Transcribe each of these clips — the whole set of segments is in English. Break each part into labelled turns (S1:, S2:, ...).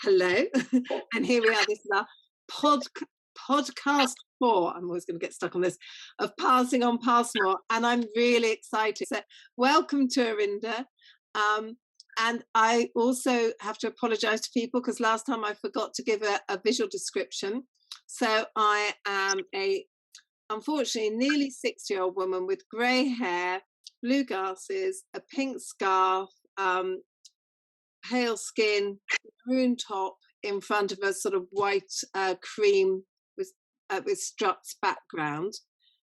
S1: Hello, and here we are. This is our pod, podcast 4. I'm always going to get stuck on this of passing on Passmore, and I'm really excited. So, welcome to Arinda. And I also have to apologise to people because last time I forgot to give a visual description. So I am unfortunately, nearly 60-year-old woman with grey hair, blue glasses, a pink scarf, pale skin, maroon top in front of a sort of white cream with struts background.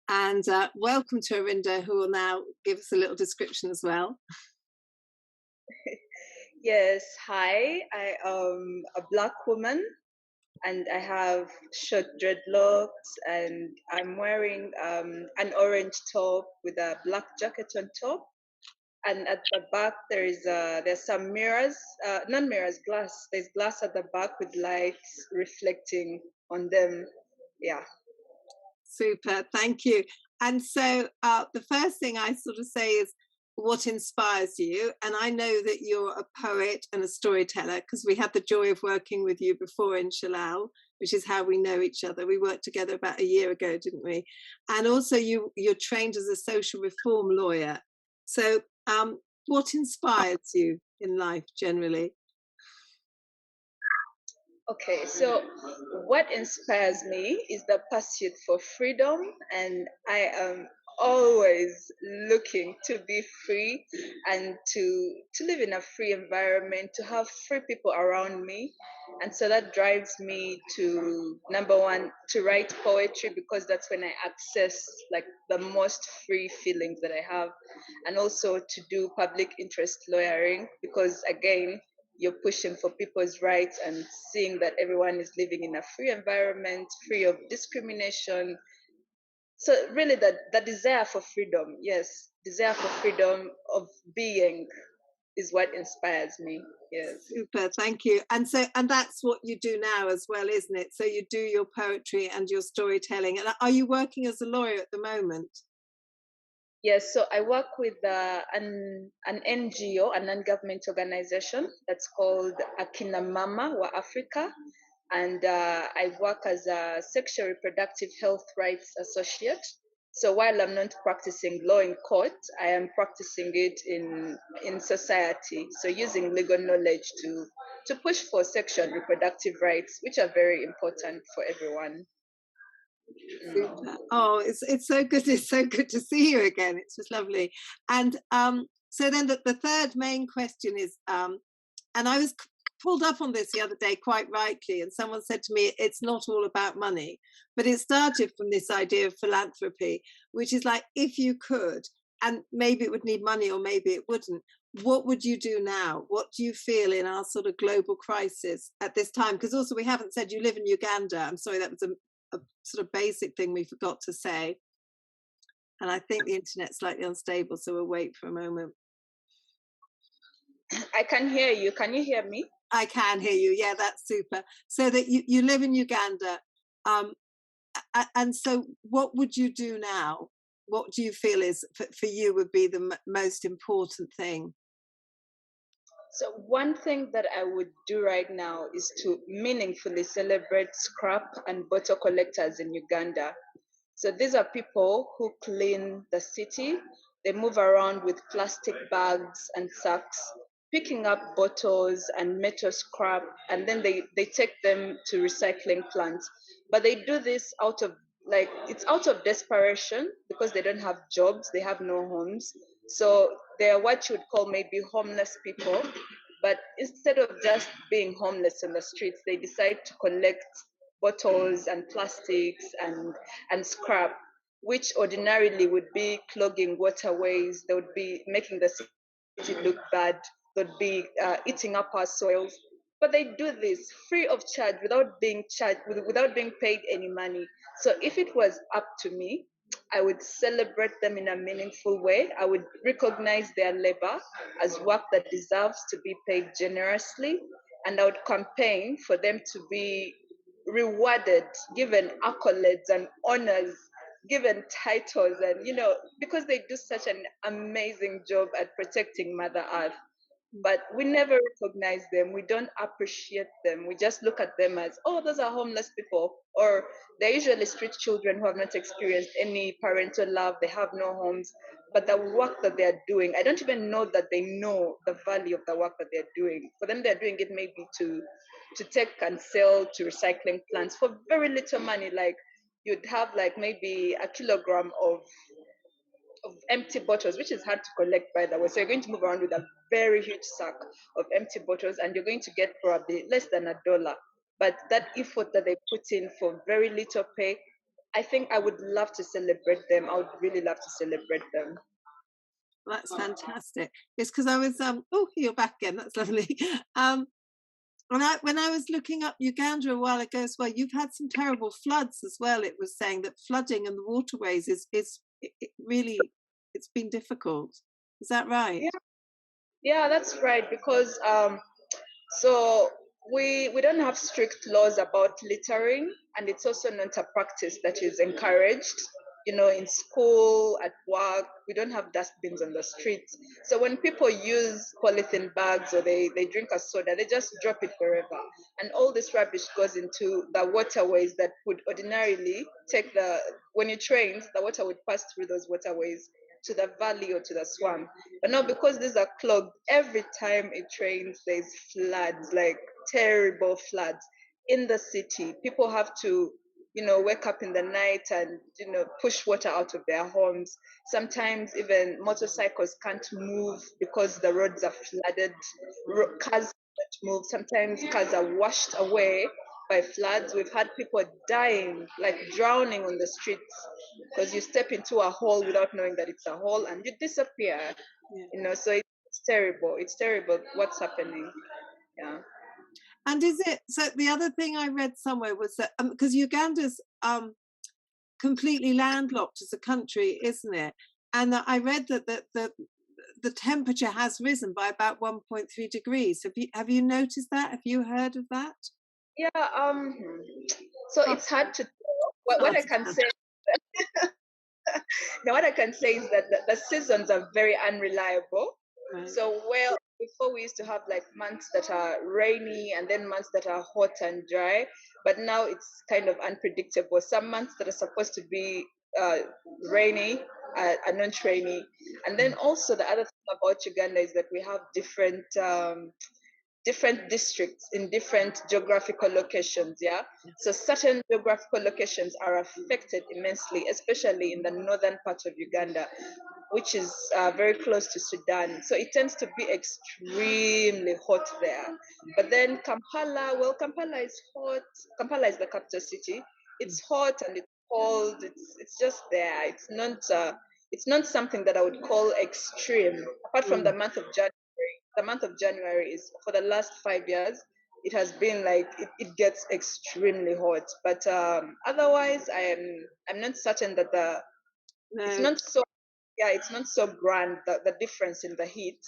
S1: And welcome to Arinda, who will now give us a little description as well.
S2: Yes, hi. I am a Black woman and I have short dreadlocks and I'm wearing an orange top with a black jacket on top. And at the back there's some mirrors, not mirrors, glass. There's glass at the back with lights reflecting on them. Yeah.
S1: Super, thank you. And so the first thing I sort of say is what inspires you. And I know that you're a poet and a storyteller because we had the joy of working with you before in Shalal, which is how we know each other. We worked together about a year ago, didn't we? And also you're trained as a social reform lawyer. So what inspires you in life generally?
S2: Okay, so what inspires me is the pursuit for freedom, and I am always looking to be free and to live in a free environment, to have free people around me. And so that drives me to, number one, to write poetry because that's when I access like the most free feelings that I have, and also to do public interest lawyering because again you're pushing for people's rights and seeing that everyone is living in a free environment, free of discrimination. So really the desire for freedom, yes, desire for freedom of being is what inspires me. Yes.
S1: Super, thank you. And that's what you do now as well, isn't it? So you do your poetry and your storytelling. And are you working as a lawyer at the moment?
S2: Yes, so I work with an NGO, a non-government organization that's called Akina Mama wa Africa, and I work as a sexual reproductive health rights associate. So while I'm not practicing law in court, I am practicing it in society. So using legal knowledge to push for sexual and reproductive rights, which are very important for everyone.
S1: Super. Oh, it's so good. It's so good to see you again. It's just lovely. And so then the third main question is, and I was pulled up on this the other day quite rightly, and someone said to me, it's not all about money, but it started from this idea of philanthropy, which is like, if you could, and maybe it would need money or maybe it wouldn't, what would you do now? What do you feel in our sort of global crisis at this time? Because also we haven't said you live in Uganda. I'm sorry, that was a sort of basic thing we forgot to say. And I think the internet's slightly unstable, so we'll wait for a moment.
S2: I can hear you. Can you hear me?
S1: I can hear you. Yeah, that's super. So that you live in Uganda. And so what would you do now? What do you feel is for you would be the most important thing?
S2: So one thing that I would do right now is to meaningfully celebrate scrap and bottle collectors in Uganda. So these are people who clean the city. They move around with plastic bags and sacks, picking up bottles and metal scrap, and then they take them to recycling plants. But they do this out of it's out of desperation because they don't have jobs, they have no homes. So they're what you would call maybe homeless people. But instead of just being homeless on the streets, they decide to collect bottles and plastics and scrap, which ordinarily would be clogging waterways. They would be making the city look bad. They'd be eating up our soils. But they do this free of charge, without being paid any money. So if it was up to me, I would celebrate them in a meaningful way. I would recognize their labor as work that deserves to be paid generously, and I would campaign for them to be rewarded, given accolades and honors, given titles, and because they do such an amazing job at protecting Mother Earth. but we never recognize them. We don't appreciate them. We just look at them as, oh, those are homeless people, or they're usually street children who have not experienced any parental love. They have no homes. But the work that they're doing, I don't even know that they know the value of the work that they're doing. For them, they're doing it maybe to take and sell to recycling plants for very little money. Like you'd have like maybe a kilogram of empty bottles, which is hard to collect, by the way. So you're going to move around with a very huge sack of empty bottles, and you're going to get probably less than $1. But that effort that they put in for very little pay, I think I would love to celebrate them. I would really love to celebrate them.
S1: That's fantastic. It's because I was oh, you're back again. That's lovely. When I was looking up Uganda a while ago as well, you've had some terrible floods as well. It was saying that flooding in the waterways is really, it's been difficult. Is that right?
S2: Yeah, that's right. Because so we don't have strict laws about littering, and it's also not a practice that is encouraged. You know, in school, at work, we don't have dustbins on the streets. So when people use polythene bags or they drink a soda, they just drop it wherever. And all this rubbish goes into the waterways that would ordinarily take when it rains, the water would pass through those waterways to the valley or to the swamp. But now, because these are clogged, every time it rains, there's floods, like terrible floods in the city. People have to, wake up in the night and, push water out of their homes. Sometimes even motorcycles can't move because the roads are flooded. Cars can't move. Sometimes cars are washed away by floods. We've had people dying, like drowning on the streets, because you step into a hole without knowing that it's a hole and you disappear. So it's terrible. It's terrible what's happening. Yeah.
S1: And is it so? The other thing I read somewhere was that because Uganda's completely landlocked as a country, isn't it? And I read that the temperature has risen by about 1.3 degrees. Have you noticed that? Have you heard of that?
S2: Yeah. So it's hard to tell. What I can say. Now, what I can say is that the seasons are very unreliable. Right. So, before we used to have like months that are rainy and then months that are hot and dry, but now it's kind of unpredictable. Some months that are supposed to be rainy are not rainy. And then also the other thing about Uganda is that we have different districts in different geographical locations. Yeah. So certain geographical locations are affected immensely, especially in the northern part of Uganda, which is very close to Sudan. So it tends to be extremely hot there. But then Kampala is hot. Kampala is the capital city. It's hot and it's cold. It's just there. It's not something that I would call extreme, apart from the month of January. The month of January is, for the last 5 years, it has been like it gets extremely hot. But otherwise, I'm not certain that it's not so it's not so grand, the difference in the heat,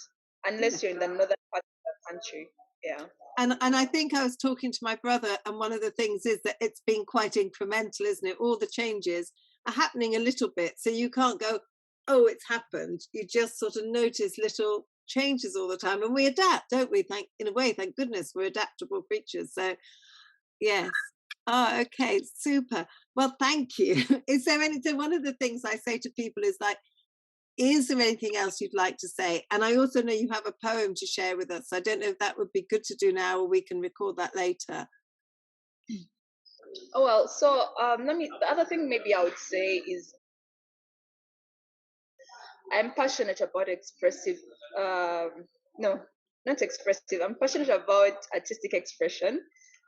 S2: unless you're in the northern part of the country. Yeah.
S1: And I think I was talking to my brother, and one of the things is that it's been quite incremental, isn't it? All the changes are happening a little bit, so you can't go, oh, it's happened. You just sort of notice little changes all the time, and we adapt, don't we? Thank goodness we're adaptable creatures. So yes. Oh, okay, super. Well, thank you. Is there anything? One of the things I say to people is like, is there anything else you'd like to say? And I also know you have a poem to share with us. I don't know if that would be good to do now, or we can record that later.
S2: Oh well, so the other thing maybe I would say is I'm passionate about no, not expressive. I'm passionate about artistic expression,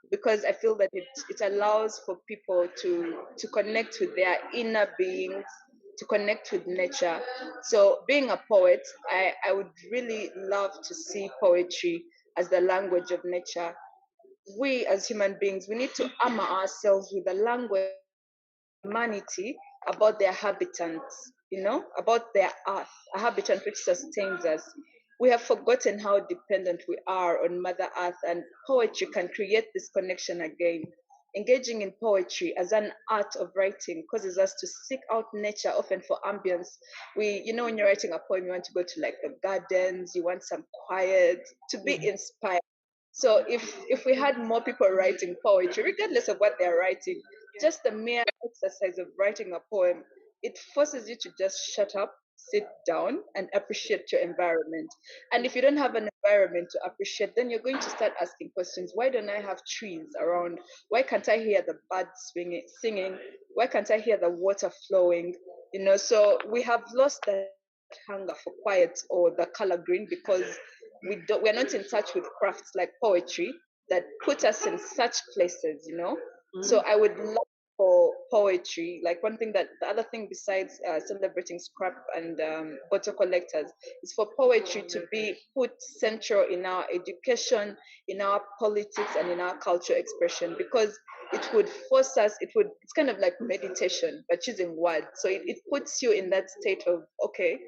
S2: because I feel that it allows for people to connect with their inner beings, to connect with nature. So being a poet, I would really love to see poetry as the language of nature. We as human beings, we need to armor ourselves with the language of humanity about their habitats, about their earth, a habitat which sustains us. We have forgotten how dependent we are on Mother Earth, and poetry can create this connection again. engaging in poetry as an art of writing causes us to seek out nature, often for ambience. When you're writing a poem, you want to go to like the gardens, you want some quiet, to be inspired. So if we had more people writing poetry, regardless of what they're writing, just the mere exercise of writing a poem, it forces you to just shut up, sit down, and appreciate your environment. And if you don't have an environment to appreciate, then you're going to start asking questions. Why don't I have trees around? Why can't I hear the birds singing? Why can't I hear the water flowing? So we have lost that hunger for quiet or the color green because we're not in touch with crafts like poetry that put us in such places. So I would love for poetry, like the other thing besides celebrating scrap and bottle collectors, is for poetry to be put central in our education, in our politics, and in our cultural expression, because it would force us, it's kind of like meditation but choosing words. So it puts you in that state of, okay,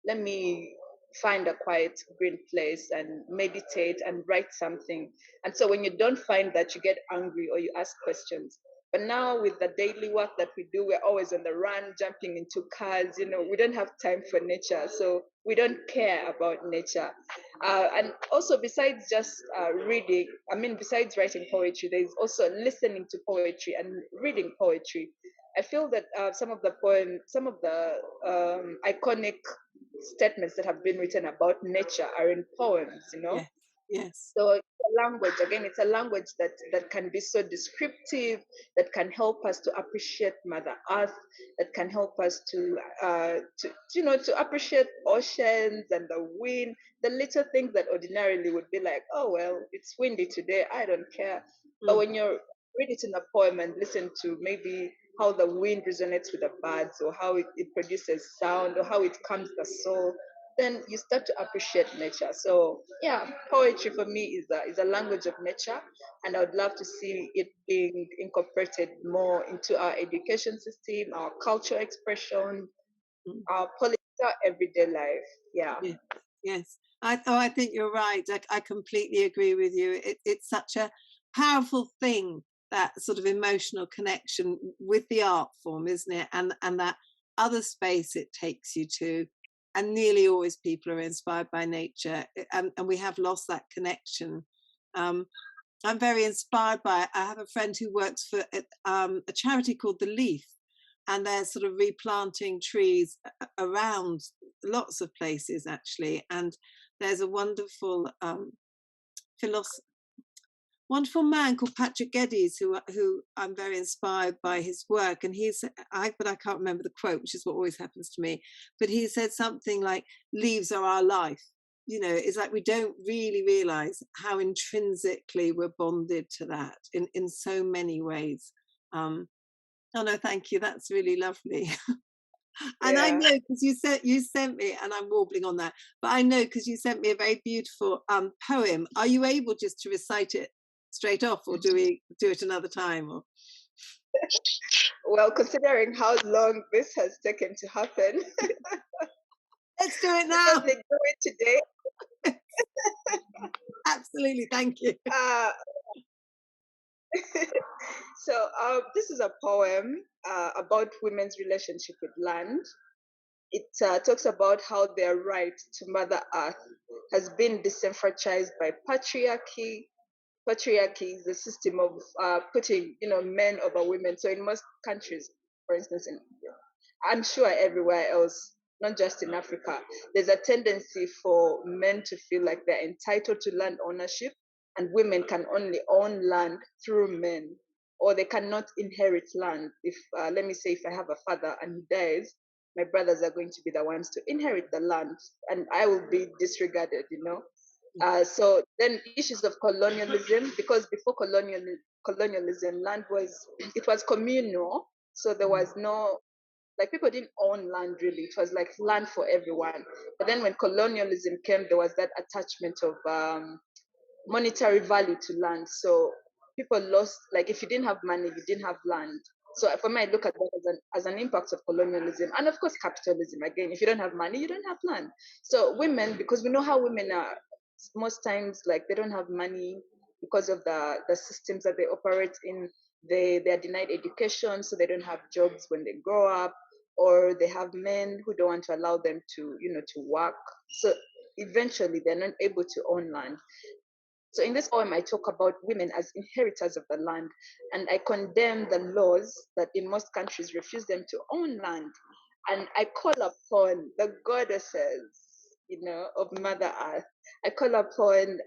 S2: let me find a quiet green place and meditate and write something. And so when you don't find that, you get angry or you ask questions. But now with the daily work that we do, we're always on the run, jumping into cars. We don't have time for nature, so we don't care about nature. And also, besides just reading, besides writing poetry, there's also listening to poetry and reading poetry. I feel that some of the iconic statements that have been written about nature are in poems.
S1: Yes.
S2: So it's a language that can be so descriptive, that can help us to appreciate Mother Earth, that can help us to appreciate oceans and the wind, the little things that ordinarily would be like, oh well, it's windy today, I don't care. But when you read it in a poem and listen to maybe how the wind resonates with the birds, or how it produces sound, or how it calms the soul, then you start to appreciate nature. So yeah, poetry for me is a language of nature, and I would love to see it being incorporated more into our education system, our cultural expression, our political everyday life. Yeah.
S1: Yes. I think you're right. I completely agree with you. It's such a powerful thing, that sort of emotional connection with the art form, isn't it? And that other space it takes you to. And nearly always people are inspired by nature, and we have lost that connection. I'm very inspired by it. I have a friend who works for a charity called The Leaf, and they're sort of replanting trees around lots of places, actually. And there's a wonderful wonderful man called Geddes who I'm very inspired by his work. And but I can't remember the quote, which is what always happens to me. But he said something like, "Leaves are our life." It's like we don't really realize how intrinsically we're bonded to that in so many ways. Oh no, thank you. That's really lovely. And I know because you sent me, and I'm warbling on that, but I know because you sent me a very beautiful poem. Are you able just to recite it straight off, or do we do it another time? Or
S2: Well, considering how long this has taken to happen,
S1: let's do it now.
S2: Because they do it today.
S1: Absolutely, thank you.
S2: So this is a poem about women's relationship with land. It talks about how their right to Mother Earth has been disenfranchised by patriarchy. Patriarchy is a system of putting, men over women. So in most countries, for instance, I'm sure everywhere else, not just in Africa, there's a tendency for men to feel like they're entitled to land ownership, and women can only own land through men, or they cannot inherit land. If let me say, if I have a father and he dies, my brothers are going to be the ones to inherit the land, and I will be disregarded. So then issues of colonialism, because before colonialism, land was communal, so there was no, like, people didn't own land really. It was like land for everyone. But then when colonialism came, there was that attachment of monetary value to land. So people lost, like, if you didn't have money, you didn't have land. So for me, I look at that as an impact of colonialism, and of course capitalism. Again, if you don't have money, you don't have land. So women, because we know how women are, most times, like, they don't have money, because of the systems that they operate in. They are denied education, so they don't have jobs when they grow up, or they have men who don't want to allow them to, to work. So eventually they're not able to own land. So in this poem, I talk about women as inheritors of the land, and I condemn the laws that in most countries refuse them to own land. And I call upon the goddesses, of Mother Earth. I call upon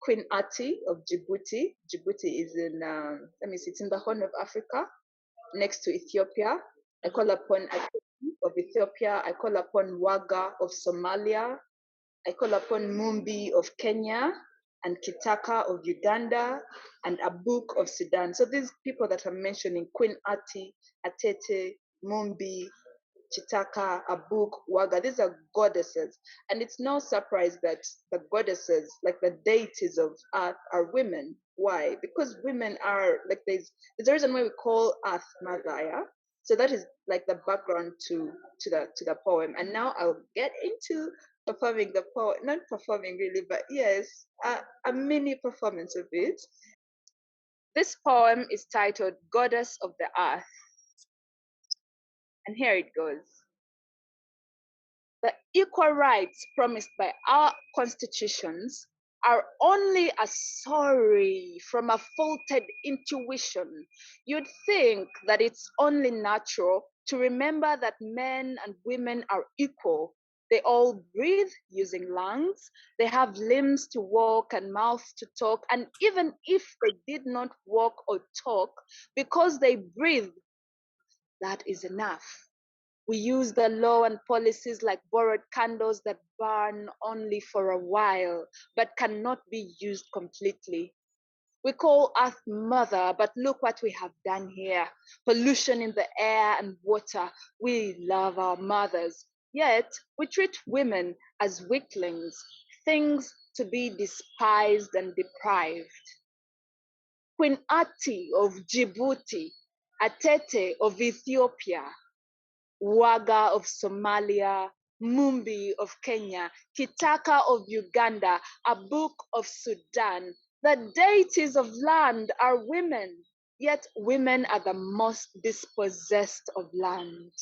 S2: Queen Ati of Djibouti. Djibouti is in, let me see, it's in the Horn of Africa, next to Ethiopia. I call upon Ati of Ethiopia. I call upon Waga of Somalia. I call upon Mumbi of Kenya and Kitaka of Uganda and Abuk of Sudan. So these people that I'm mentioning, Queen Ati, Atete, Mumbi, Chitaka, Abuk, Waga, these are goddesses. And it's no surprise that the goddesses, like the deities of earth, are women. Why? Because women are, like, there's a reason why we call earth mother, yeah? So that is like the background to the poem. And now I'll get into performing the poem, not performing really, but yes, a mini performance of it. This poem is titled Goddess of the Earth. And here it goes. The equal rights promised by our constitutions are only a sorry from a faulted intuition. You'd think that it's only natural to remember that men and women are equal. They all breathe using lungs. They have limbs to walk and mouths to talk. And even if they did not walk or talk, because they breathe, that is enough. We use the law and policies like borrowed candles that burn only for a while, but cannot be used completely. We call Earth Mother, but look what we have done here. Pollution in the air and water. We love our mothers, yet we treat women as weaklings, things to be despised and deprived. Queen Ati of Djibouti, Atete of Ethiopia, Waga of Somalia, Mumbi of Kenya, Kitaka of Uganda, Abuk of Sudan. The deities of land are women, yet women are the most dispossessed of land.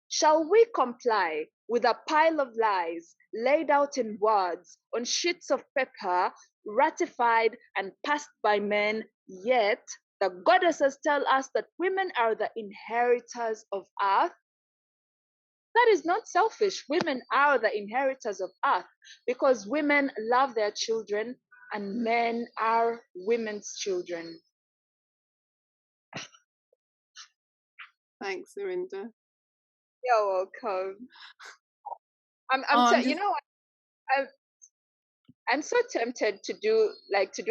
S2: Shall we comply with a pile of lies laid out in words on sheets of paper, ratified and passed by men, yet the goddesses tell us that women are the inheritors of earth? That is not selfish. Women are the inheritors of earth because women love their children and men are women's children.
S1: Thanks, Arinda.
S2: You're welcome. I'm so tempted to do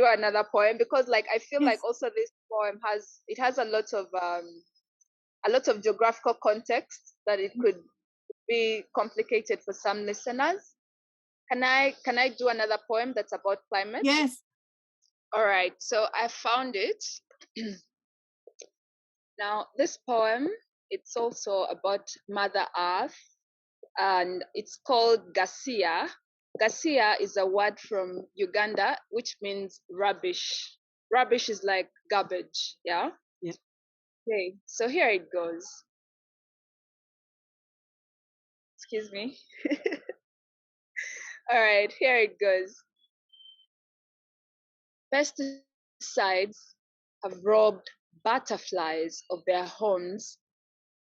S2: another poem because I feel like also this poem has a lot of geographical context that it could be complicated for some listeners. Can I do another poem that's about climate?
S1: Yes.
S2: All right. So I found it. Now this poem, it's also about Mother Earth, and it's called Gasia. Gasia is a word from Uganda, which means rubbish. Rubbish is like garbage, yeah?
S1: Yeah.
S2: Okay, so here it goes. Excuse me. All right, here it goes. Pesticides have robbed butterflies of their homes,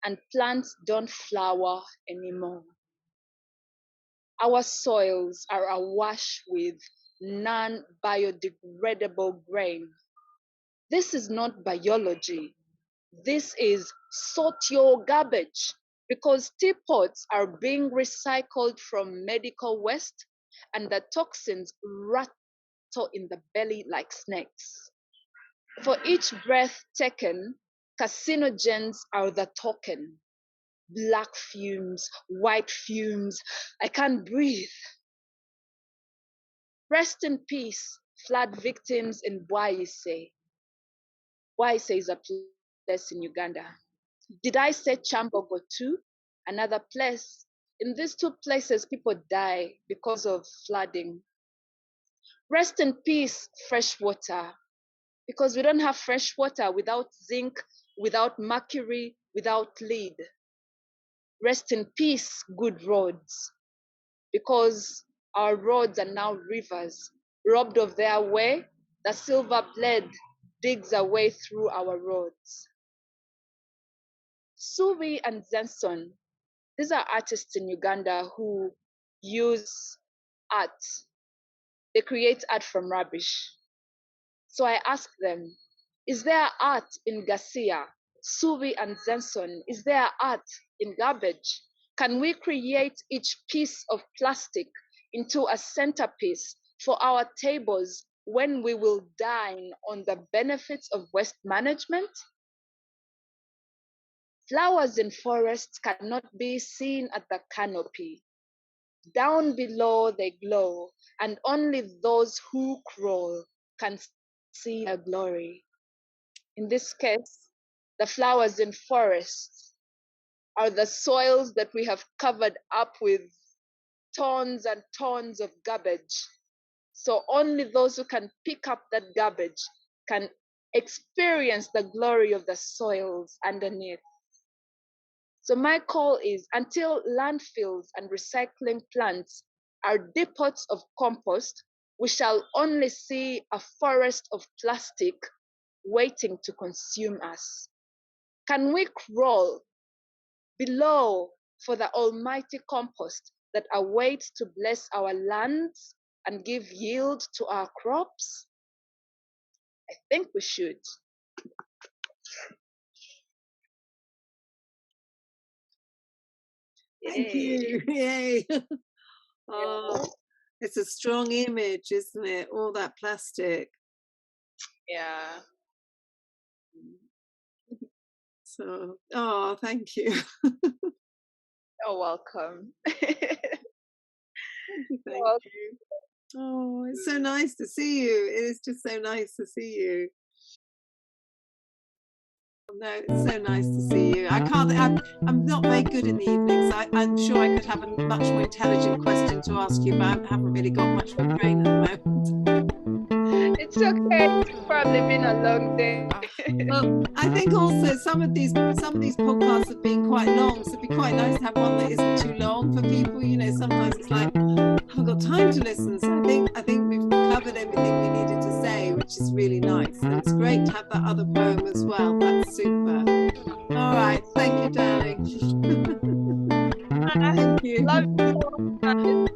S2: and plants don't flower anymore. Our soils are awash with non-biodegradable grain. This is not biology. This is socio-garbage because teapots are being recycled from medical waste and the toxins rattle in the belly like snakes. For each breath taken, carcinogens are the token. Black fumes, white fumes, I can't breathe. Rest in peace, flood victims in Bwaise. Bwaise is a place in Uganda. Did I say Chambogo too? Another place. In these two places, people die because of flooding. Rest in peace, fresh water, because we don't have fresh water without zinc, without mercury, without lead. Rest in peace, good roads, because our roads are now rivers, robbed of their way. The silver blade digs a way through our roads. Suvi and Zenson, these are artists in Uganda who use art. They create art from rubbish. So I asked them, is there art in Garcia? Suvi and Zenson, is there art in garbage? Can we create each piece of plastic into a centerpiece for our tables when we will dine on the benefits of waste management? Flowers in forests cannot be seen at the canopy. Down below they glow, and only those who crawl can see their glory. In this case, the flowers in forests are the soils that we have covered up with tons and tons of garbage. So only those who can pick up that garbage can experience the glory of the soils underneath. So my call is, until landfills and recycling plants are depots of compost, we shall only see a forest of plastic waiting to consume us. Can we crawl below for the almighty compost that awaits to bless our lands and give yield to our crops? I think we should.
S1: Thank you. Yay. Oh, it's a strong image, isn't it? All that plastic.
S2: Yeah.
S1: So, oh, thank you.
S2: You're welcome.
S1: Thank you. Oh, it's so nice to see you. It is just so nice to see you. No, it's so nice to see you. I'm not very good in the evenings. I'm sure I could have a much more intelligent question to ask you, but I haven't really got much of a brain at the moment.
S2: It's okay. It's probably been a long day.
S1: Well, I think also some of these podcasts have been quite long, so it'd be quite nice to have one that isn't too long for people. You know, sometimes it's like, I haven't got time to listen. So I think we've covered everything we needed to say, which is really nice. And it's great to have that other poem as well. That's super. All right, thank you, darling.
S2: Thank you. Love you so much.